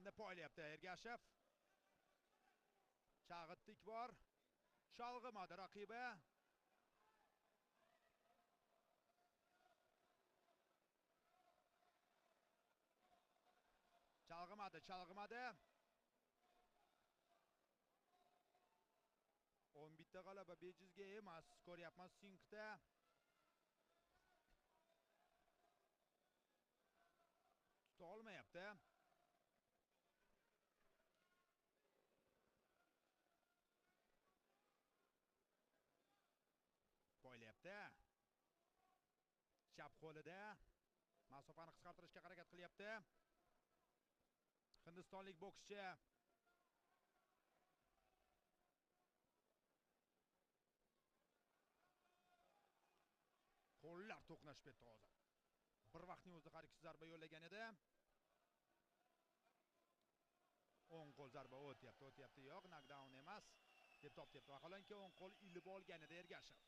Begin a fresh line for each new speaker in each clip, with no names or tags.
Endi poylayapti Ergashev. Chag'itdik bor. Chalg'imadi raqibi. Chalg'imadi. 11 ta g'alaba bejizga emas. Ko'ryapmiz Sinkda. Tuta olmayapti. Poylayapti. Chap qo'lida masofani qisqartirishga harakat qilyapti. Hindistonlik bokschi qo'llar to'qnashib ketdi hozir. Bir vaqtning o'zida har ikkisi zarba yo'llagan edi. O'ng qo'l zarba o'tyapti. Yo'q, knockdown emas deb topyapti. Vaholanki o'ng qo'l ilib olgan edi Ergashev.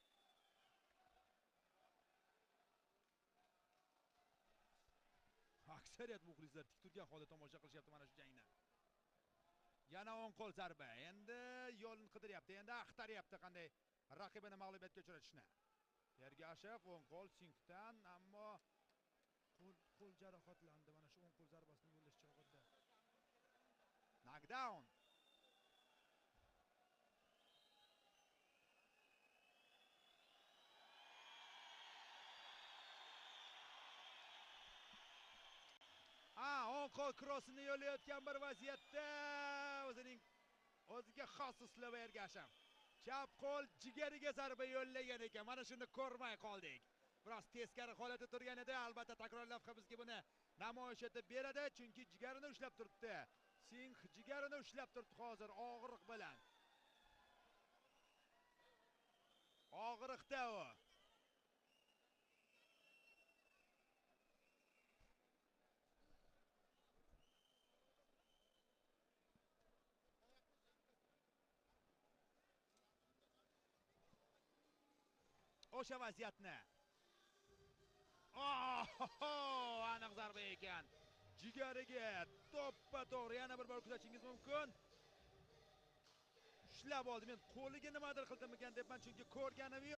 Aksariyat muxlislar tik turgan holda tomosha qilishyapti mana shu jangni. Yana o'ng qo'l zarba. Endi yo'lini qidiryapti. Endi axtaryapti qanday raqibini mag'lubiyatga uchratishni. Ergashev o'ng qo'l Sinkdan, ammo qo'l jarohatlandi. Mana shu o'ng qo'l zarbasini yo'llash chog'ida. Knockdown. O'ng qo'l krossini yo'llayotgan bir vaziyatda o'ziga xos uslubi Ergashev. Chap qo'l jigariga zarba yo'llagan ekan. Mana shuni ko'rmay qoldik. Biroz teskari holatda turgan edi. Albatta takrorlab bizga buni namoyish etib beradi, chunki jigarini ushlab turibdi. Sink jigarini ushlab turibdi hozir og'riq bilan. Og'riqda u. O'sha vaziyatni. Aniq zarba ekan. Jigariga to'ppa-to'g'ri yana bir bor kuzatishingiz mumkin. Ushlab oldi. Men qo'liga nimadir qildimikan debman, chunki ko'rganim